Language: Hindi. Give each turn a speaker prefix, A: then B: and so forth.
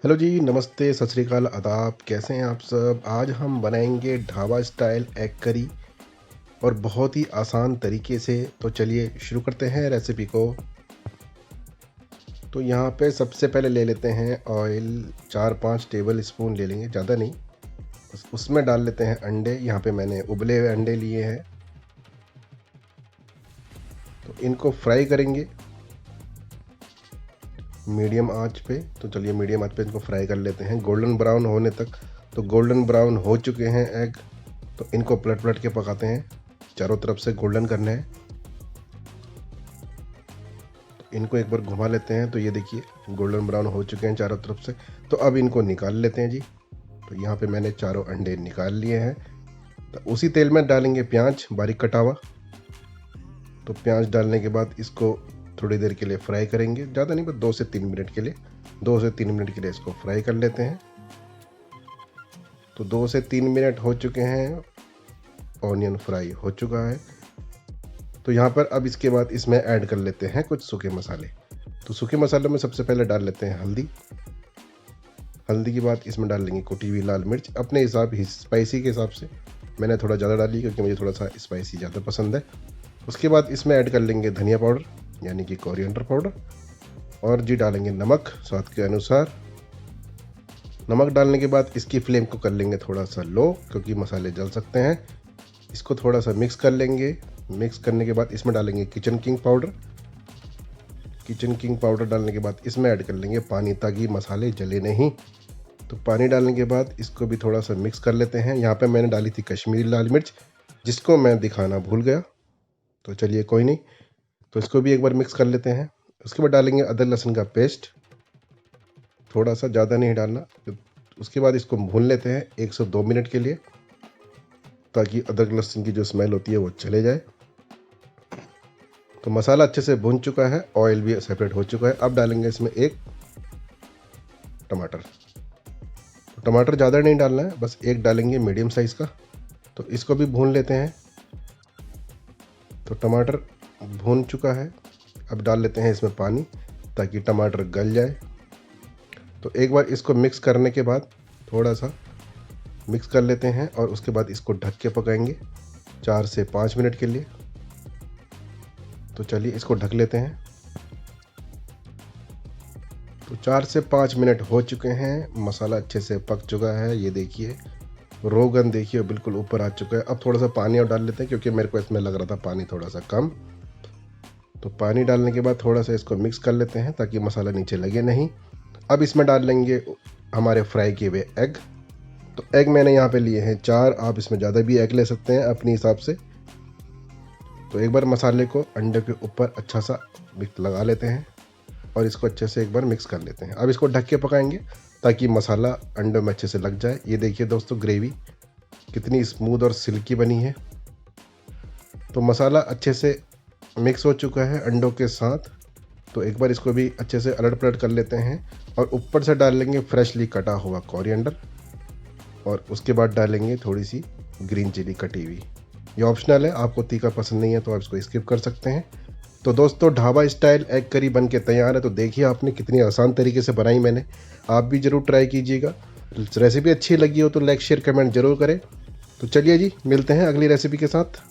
A: हेलो जी, नमस्ते, सत श्री अकाल, आदाब। कैसे हैं आप सब? आज हम बनाएंगे ढाबा स्टाइल एग करी और बहुत ही आसान तरीके से। तो चलिए शुरू करते हैं रेसिपी को। तो यहाँ पे सबसे पहले ले लेते हैं ऑयल। 4-5 टेबल स्पून ले लेंगे, ज़्यादा नहीं। बस उसमें डाल लेते हैं अंडे। यहाँ पे मैंने उबले हुए अंडे लिए हैं, तो इनको फ्राई करेंगे मीडियम आंच पे। तो चलिए मीडियम आंच पे इनको फ्राई कर लेते हैं गोल्डन ब्राउन होने तक। तो गोल्डन ब्राउन हो चुके हैं एग, तो इनको पलट पलट के पकाते हैं। चारों तरफ से गोल्डन करना है, तो इनको एक बार घुमा लेते हैं। तो ये देखिए गोल्डन ब्राउन हो चुके हैं चारों तरफ से। तो अब इनको निकाल लेते हैं जी। तो यहाँ पे मैंने चारों अंडे निकाल लिए हैं। तो उसी तेल में डालेंगे प्याज बारीक कटा हुआ। तो प्याज डालने के बाद इसको थोड़ी देर के लिए फ्राई करेंगे, ज़्यादा नहीं, बस 2 से 3 मिनट के लिए। 2 से 3 मिनट के लिए इसको फ्राई कर लेते हैं। तो 2 से 3 मिनट हो चुके हैं, ऑनियन फ्राई हो चुका है। तो यहाँ पर अब इसके बाद इसमें ऐड कर लेते हैं कुछ सूखे मसाले। तो सूखे मसालों में सबसे पहले डाल लेते हैं हल्दी। हल्दी के बाद इसमें डाल लेंगे कुटी हुई लाल मिर्च अपने हिसाब स्पाइसी के हिसाब से। मैंने थोड़ा ज़्यादा डाली क्योंकि मुझे थोड़ा सा स्पाइसी ज़्यादा पसंद है। उसके बाद इसमें ऐड कर लेंगे धनिया पाउडर यानी कि कोरिएंडर पाउडर। और जी डालेंगे नमक स्वाद के अनुसार। नमक डालने के बाद इसकी फ्लेम को कर लेंगे थोड़ा सा लो, क्योंकि मसाले जल सकते हैं। इसको थोड़ा सा मिक्स कर लेंगे। मिक्स करने के बाद इसमें डालेंगे kitchen king powder. Kitchen king powder डालने के बाद इसमें ऐड कर लेंगे पानी, ताकि मसाले जले नहीं। तो पानी डालने के बाद इसको भी थोड़ा सा मिक्स कर लेते हैं। यहाँ पे मैंने डाली थी कश्मीरी लाल मिर्च, जिसको मैं दिखाना भूल गया। तो चलिए कोई नहीं, तो इसको भी एक बार मिक्स कर लेते हैं। उसके बाद डालेंगे अदरक लहसुन का पेस्ट, थोड़ा सा, ज़्यादा नहीं डालना। उसके बाद इसको भून लेते हैं 1 से 2 मिनट के लिए, ताकि अदरक लहसुन की जो स्मेल होती है वो चले जाए। तो मसाला अच्छे से भून चुका है, ऑयल भी सेपरेट हो चुका है। अब डालेंगे इसमें एक टमाटर। तो टमाटर ज़्यादा नहीं डालना है, बस एक डालेंगे मीडियम साइज़ का। तो इसको भी भून लेते हैं। तो टमाटर भून चुका है, अब डाल लेते हैं इसमें पानी, ताकि टमाटर गल जाए। तो एक बार इसको मिक्स करने के बाद थोड़ा सा मिक्स कर लेते हैं, और उसके बाद इसको ढक के पकाएंगे 4 से 5 मिनट के लिए। तो चलिए इसको ढक लेते हैं। तो 4 से 5 मिनट हो चुके हैं, मसाला अच्छे से पक चुका है। ये देखिए रोगन देखिए बिल्कुल ऊपर आ चुका है। अब थोड़ा सा पानी और डाल लेते हैं, क्योंकि मेरे को इसमें लग रहा था पानी थोड़ा सा कम। तो पानी डालने के बाद थोड़ा सा इसको मिक्स कर लेते हैं, ताकि मसाला नीचे लगे नहीं। अब इसमें डाल लेंगे हमारे फ्राई किए हुए एग। तो एग मैंने यहाँ पे लिए हैं 4, आप इसमें ज़्यादा भी एग ले सकते हैं अपने हिसाब से। तो एक बार मसाले को अंडे के ऊपर अच्छा सा मिक्स लगा लेते हैं, और इसको अच्छे से एक बार मिक्स कर लेते हैं। अब इसको ढक के पकाएंगे, ताकि मसाला अंडे में अच्छे से लग जाए। ये देखिए दोस्तों ग्रेवी कितनी स्मूथ और सिल्की बनी है। तो मसाला अच्छे से मिक्स हो चुका है अंडों के साथ। तो एक बार इसको भी अच्छे से अलट पलट कर लेते हैं, और ऊपर से डाल लेंगे फ्रेशली कटा हुआ कोरिएंडर। और उसके बाद डालेंगे थोड़ी सी ग्रीन चिली कटी हुई। ये ऑप्शनल है, आपको तीखा पसंद नहीं है तो आप इसको स्किप कर सकते हैं। तो दोस्तों ढाबा स्टाइल एग करी बन के तैयार है। तो देखिए आपने कितनी आसान तरीके से बनाई मैंने, आप भी ज़रूर ट्राई कीजिएगा। रेसिपी अच्छी लगी हो तो लाइक शेयर कमेंट जरूर करें। तो चलिए जी, मिलते हैं अगली रेसिपी के साथ।